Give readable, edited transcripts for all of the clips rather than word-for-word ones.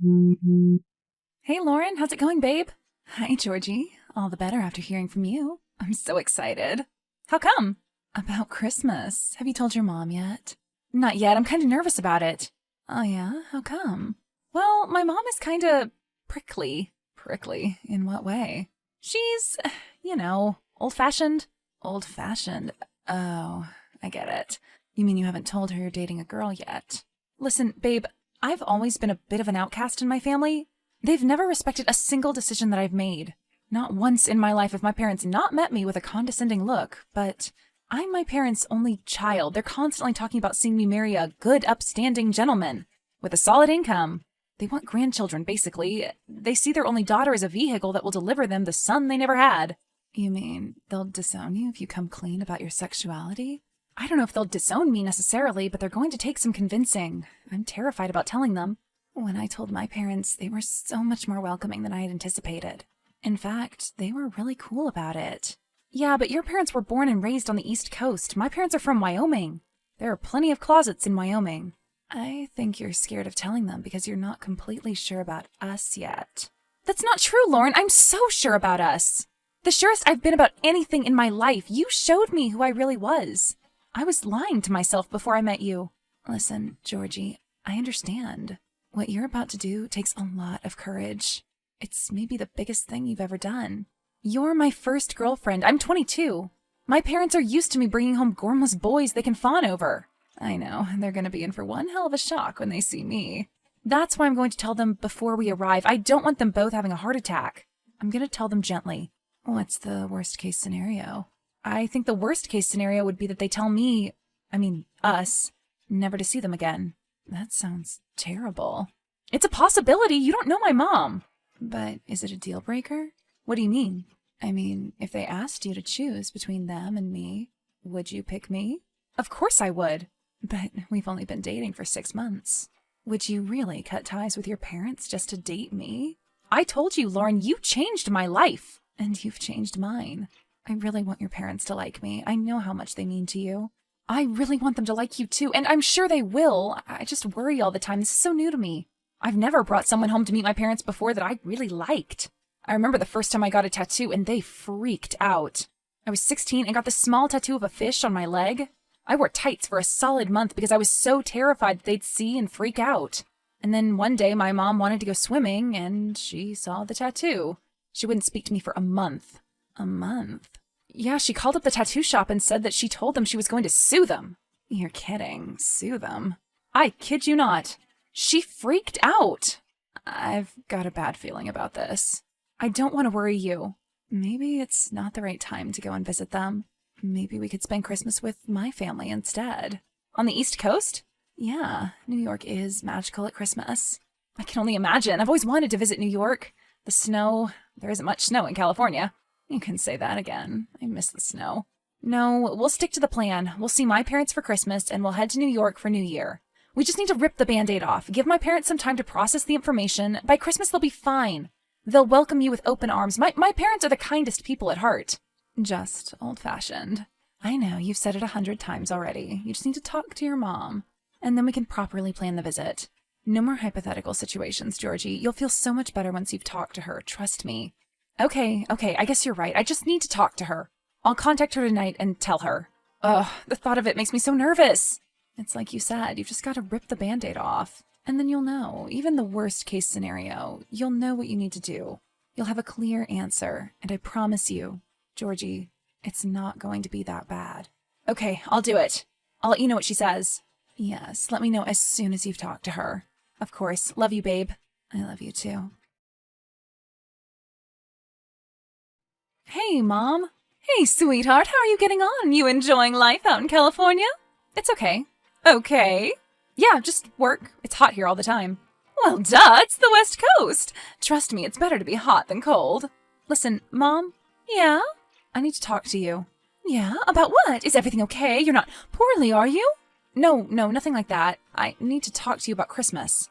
Hey Lauren, how's it going, babe? Hi, Georgie. All the better after hearing from you. I'm so excited. How come? About Christmas. Have you told your mom yet? Not yet. I'm kind of nervous about it. Oh, yeah? How come? Well, my mom is kind of prickly. Prickly? In what way? She's, old-fashioned. Old-fashioned? Oh, I get it. You mean you haven't told her you're dating a girl yet? Listen, babe, I've always been a bit of an outcast in my family. They've never respected a single decision that I've made. Not once in my life have my parents not met me with a condescending look, but I'm my parents' only child. They're constantly talking about seeing me marry a good, upstanding gentleman with a solid income. They want grandchildren, basically. They see their only daughter as a vehicle that will deliver them the son they never had. You mean they'll disown you if you come clean about your sexuality? I don't know if they'll disown me necessarily, but they're going to take some convincing. I'm terrified about telling them. When I told my parents, they were so much more welcoming than I had anticipated. In fact, they were really cool about it. Yeah, but your parents were born and raised on the East Coast. My parents are from Wyoming. There are plenty of closets in Wyoming. I think you're scared of telling them because you're not completely sure about us yet. That's not true, Lauren. I'm so sure about us. The surest I've been about anything in my life. You showed me who I really was. I was lying to myself before I met you. Listen, Georgie, I understand. What you're about to do takes a lot of courage. It's maybe the biggest thing you've ever done. You're my first girlfriend. I'm 22. My parents are used to me bringing home gormless boys they can fawn over. I know, they're going to be in for one hell of a shock when they see me. That's why I'm going to tell them before we arrive. I don't want them both having a heart attack. I'm going to tell them gently. What's the worst case scenario? I think the worst case scenario would be that they tell me, us, never to see them again. That sounds terrible. It's a possibility. You don't know my mom. But is it a deal breaker? What do you mean? If they asked you to choose between them and me, would you pick me? Of course I would. But we've only been dating for 6 months. Would you really cut ties with your parents just to date me? I told you, Lauren, you changed my life. And you've changed mine. I really want your parents to like me. I know how much they mean to you. I really want them to like you too, and I'm sure they will. I just worry all the time. This is so new to me. I've never brought someone home to meet my parents before that I really liked. I remember the first time I got a tattoo, and they freaked out. I was 16 and got this small tattoo of a fish on my leg. I wore tights for a solid month because I was so terrified that they'd see and freak out. And then one day my mom wanted to go swimming, and she saw the tattoo. She wouldn't speak to me for a month. A month? Yeah, she called up the tattoo shop and said that she told them she was going to sue them. You're kidding. Sue them? I kid you not. She freaked out. I've got a bad feeling about this. I don't want to worry you. Maybe it's not the right time to go and visit them. Maybe we could spend Christmas with my family instead. On the East Coast? Yeah, New York is magical at Christmas. I can only imagine. I've always wanted to visit New York. The snow. There isn't much snow in California. You can say that again. I miss the snow. No, we'll stick to the plan. We'll see my parents for Christmas, and we'll head to New York for New Year. We just need to rip the Band-Aid off. Give my parents some time to process the information. By Christmas, they'll be fine. They'll welcome you with open arms. My parents are the kindest people at heart. Just old-fashioned. I know, you've said it 100 times already. You just need to talk to your mom. And then we can properly plan the visit. No more hypothetical situations, Georgie. You'll feel so much better once you've talked to her. Trust me. Okay, I guess you're right. I just need to talk to her. I'll contact her tonight and tell her. Ugh, the thought of it makes me so nervous. It's like you said, you've just got to rip the Band-Aid off. And then you'll know, even the worst case scenario, you'll know what you need to do. You'll have a clear answer, and I promise you, Georgie, it's not going to be that bad. Okay, I'll do it. I'll let you know what she says. Yes, let me know as soon as you've talked to her. Of course. Love you, babe. I love you too. Hey, Mom. Hey, sweetheart, how are you getting on? You enjoying life out in California? It's okay. Okay. Yeah, just work. It's hot here all the time. Well, duh, it's the West Coast. Trust me, it's better to be hot than cold. Listen, Mom? Yeah? I need to talk to you. Yeah? About what? Is everything okay? You're not poorly, are you? No, nothing like that. I need to talk to you about Christmas.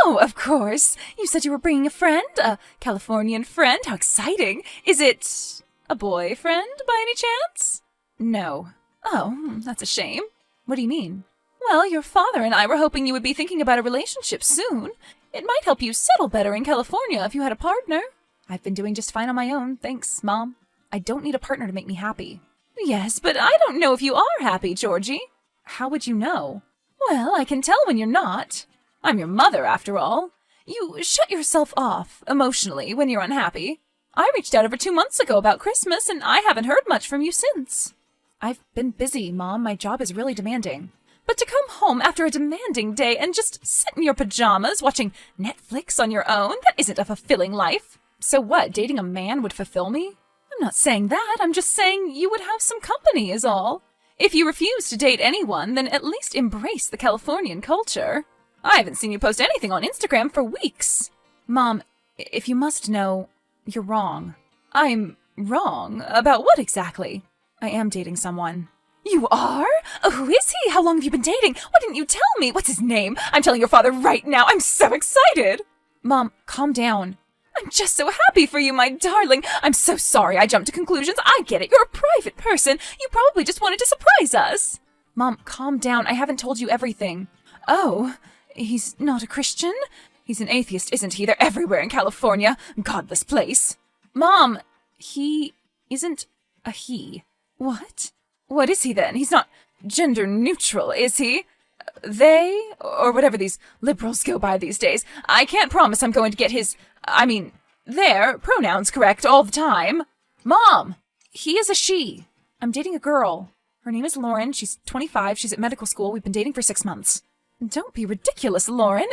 Oh, of course. You said you were bringing a friend? A Californian friend? How exciting. Is it a boyfriend by any chance? No. Oh, that's a shame. What do you mean? Well, your father and I were hoping you would be thinking about a relationship soon. It might help you settle better in California if you had a partner. I've been doing just fine on my own, thanks, Mom. I don't need a partner to make me happy. Yes, but I don't know if you are happy, Georgie. How would you know? Well, I can tell when you're not. I'm your mother, after all. You shut yourself off, emotionally, when you're unhappy. I reached out over 2 months ago about Christmas, and I haven't heard much from you since. I've been busy, Mom. My job is really demanding. But to come home after a demanding day and just sit in your pajamas watching Netflix on your own, that isn't a fulfilling life. So what, dating a man would fulfill me? I'm not saying that. I'm just saying you would have some company is all. If you refuse to date anyone, then at least embrace the Californian culture. I haven't seen you post anything on Instagram for weeks. Mom, if you must know, you're wrong. I'm wrong? About what exactly? I am dating someone. You are? Who is he? How long have you been dating? Why didn't you tell me? What's his name? I'm telling your father right now. I'm so excited. Mom, calm down. I'm just so happy for you, my darling. I'm so sorry I jumped to conclusions. I get it. You're a private person. You probably just wanted to surprise us. Mom, calm down. I haven't told you everything. Oh, he's not a Christian? He's an atheist, isn't he? They're everywhere in California. Godless place. Mom, he isn't a he. What? What is he then? He's not gender neutral, is he? They, or whatever these liberals go by these days. I can't promise I'm going to get their pronouns correct all the time. Mom, he is a she. I'm dating a girl. Her name is Lauren. She's 25. She's at medical school. We've been dating for 6 months. Don't be ridiculous, Lauren.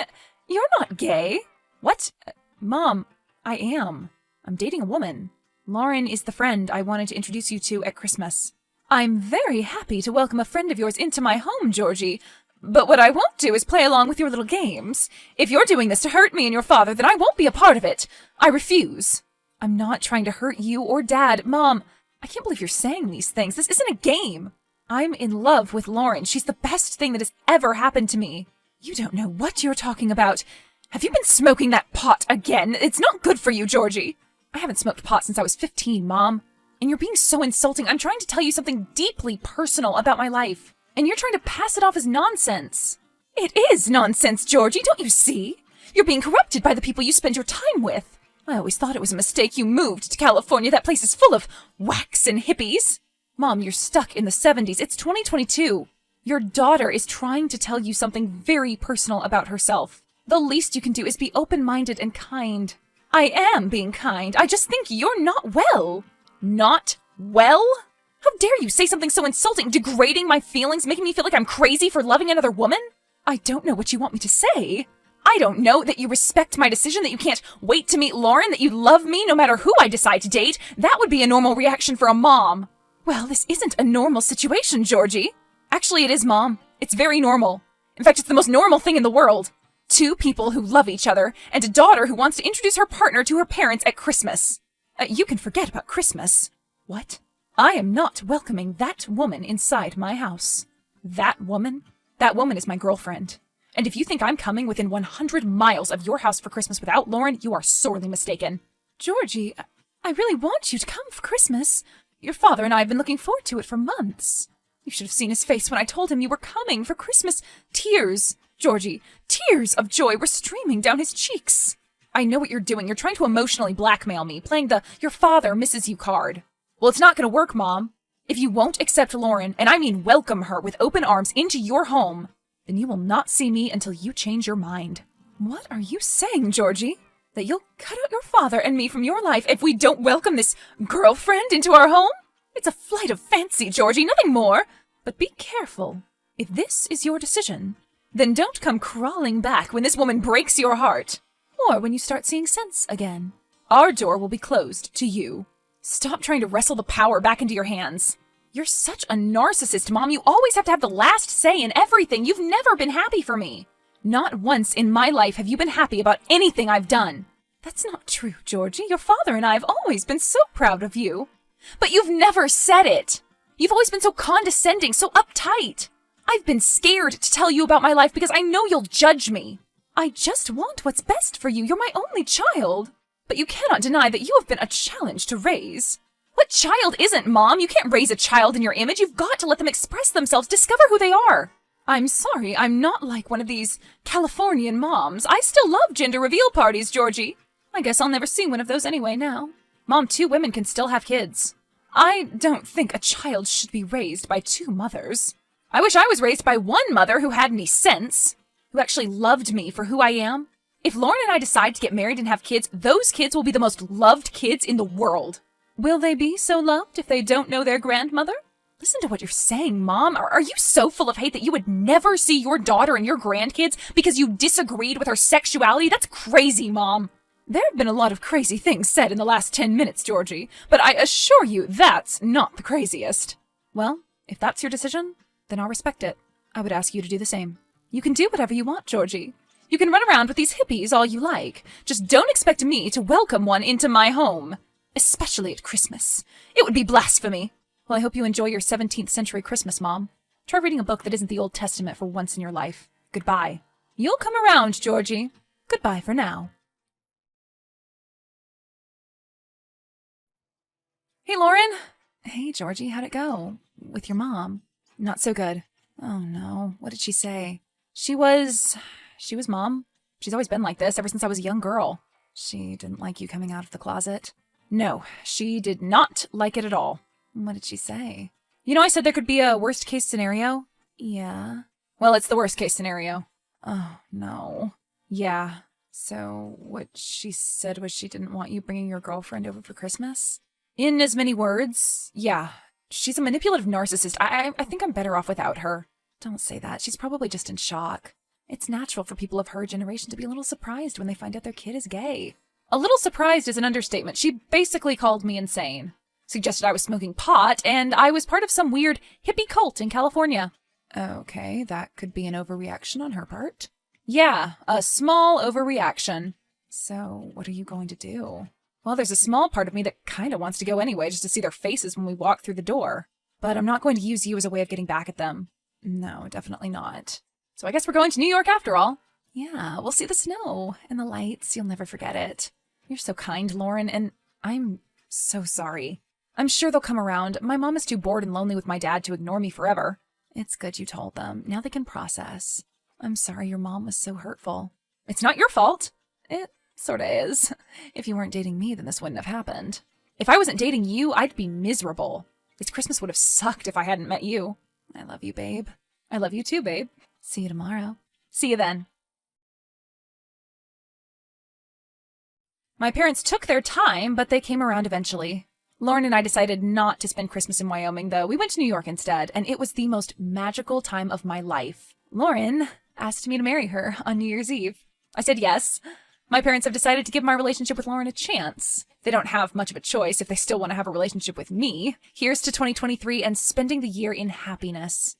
You're not gay. What? Mom, I am. I'm dating a woman. Lauren is the friend I wanted to introduce you to at Christmas. I'm very happy to welcome a friend of yours into my home, Georgie. But what I won't do is play along with your little games. If you're doing this to hurt me and your father, then I won't be a part of it. I refuse. I'm not trying to hurt you or Dad. Mom, I can't believe you're saying these things. This isn't a game. I'm in love with Lauren. She's the best thing that has ever happened to me. You don't know what you're talking about. Have you been smoking that pot again? It's not good for you, Georgie. I haven't smoked pot since I was 15, Mom. And you're being so insulting. I'm trying to tell you something deeply personal about my life. And you're trying to pass it off as nonsense. It is nonsense, Georgie, don't you see? You're being corrupted by the people you spend your time with. I always thought it was a mistake you moved to California. That place is full of whacks and hippies. Mom, you're stuck in the 70s. It's 2022. Your daughter is trying to tell you something very personal about herself. The least you can do is be open-minded and kind. I am being kind. I just think you're not well. Not well? How dare you say something so insulting, degrading my feelings, making me feel like I'm crazy for loving another woman? I don't know what you want me to say. I don't know that you respect my decision, that you can't wait to meet Lauren, that you love me no matter who I decide to date. That would be a normal reaction for a mom. Well, this isn't a normal situation, Georgie. Actually, it is, Mom. It's very normal. In fact, it's the most normal thing in the world. 2 people who love each other, and a daughter who wants to introduce her partner to her parents at Christmas. You can forget about Christmas. What? I am not welcoming that woman inside my house. That woman? That woman is my girlfriend. And if you think I'm coming within 100 miles of your house for Christmas without Lauren, you are sorely mistaken. Georgie, I really want you to come for Christmas. Your father and I have been looking forward to it for months. You should have seen his face when I told him you were coming for Christmas. Tears, Georgie, tears of joy were streaming down his cheeks. I know what you're doing. You're trying to emotionally blackmail me, playing the "your father misses you" card. Well, it's not going to work, Mom. If you won't accept Lauren, and I mean welcome her with open arms into your home, then you will not see me until you change your mind. What are you saying, Georgie? That you'll cut out your father and me from your life if we don't welcome this girlfriend into our home? It's a flight of fancy, Georgie, nothing more. But be careful. If this is your decision, then don't come crawling back when this woman breaks your heart. Or when you start seeing sense again. Our door will be closed to you. Stop trying to wrestle the power back into your hands. You're such a narcissist, Mom. You always have to have the last say in everything. You've never been happy for me. Not once in my life have you been happy about anything I've done. That's not true, Georgie. Your father and I have always been so proud of you. But you've never said it. You've always been so condescending, so uptight. I've been scared to tell you about my life because I know you'll judge me. I just want what's best for you. You're my only child. But you cannot deny that you have been a challenge to raise. What child isn't, Mom? You can't raise a child in your image. You've got to let them express themselves, discover who they are. I'm sorry, I'm not like one of these Californian moms. I still love gender reveal parties, Georgie. I guess I'll never see one of those anyway now. Mom, 2 women can still have kids. I don't think a child should be raised by 2 mothers. I wish I was raised by 1 mother who had any sense, who actually loved me for who I am. If Lauren and I decide to get married and have kids, those kids will be the most loved kids in the world. Will they be so loved if they don't know their grandmother? Listen to what you're saying, Mom. Are you so full of hate that you would never see your daughter and your grandkids because you disagreed with her sexuality? That's crazy, Mom. There have been a lot of crazy things said in the last 10 minutes, Georgie, but I assure you that's not the craziest. Well, if that's your decision, then I'll respect it. I would ask you to do the same. You can do whatever you want, Georgie. You can run around with these hippies all you like. Just don't expect me to welcome one into my home. Especially at Christmas. It would be blasphemy. Well, I hope you enjoy your 17th century Christmas, Mom. Try reading a book that isn't the Old Testament for once in your life. Goodbye. You'll come around, Georgie. Goodbye for now. Hey, Lauren. Hey, Georgie, how'd it go? With your mom? Not so good. Oh, no. What did she say? She was Mom. She's always been like this ever since I was a young girl. She didn't like you coming out of the closet? No, she did not like it at all. What did she say? You know I said there could be a worst-case scenario? Yeah. Well, it's the worst-case scenario. Oh, no. Yeah. So what she said was she didn't want you bringing your girlfriend over for Christmas? In as many words, yeah. She's a manipulative narcissist. I think I'm better off without her. Don't say that. She's probably just in shock. It's natural for people of her generation to be a little surprised when they find out their kid is gay. A little surprised is an understatement. She basically called me insane. Suggested I was smoking pot, and I was part of some weird hippie cult in California. Okay, that could be an overreaction on her part. Yeah, a small overreaction. So, what are you going to do? Well, there's a small part of me that kind of wants to go anyway, just to see their faces when we walk through the door. But I'm not going to use you as a way of getting back at them. No, definitely not. So I guess we're going to New York after all. Yeah, we'll see the snow and the lights. You'll never forget it. You're so kind, Lauren, and I'm so sorry. I'm sure they'll come around. My mom is too bored and lonely with my dad to ignore me forever. It's good you told them. Now they can process. I'm sorry your mom was so hurtful. It's not your fault. It sorta is. If you weren't dating me, then this wouldn't have happened. If I wasn't dating you, I'd be miserable. This Christmas would have sucked if I hadn't met you. I love you, babe. I love you too, babe. See you tomorrow. See you then. My parents took their time, but they came around eventually. Lauren and I decided not to spend Christmas in Wyoming, though. We went to New York instead, and it was the most magical time of my life. Lauren asked me to marry her on New Year's Eve. I said yes. My parents have decided to give my relationship with Lauren a chance. They don't have much of a choice if they still want to have a relationship with me. Here's to 2023 and spending the year in happiness.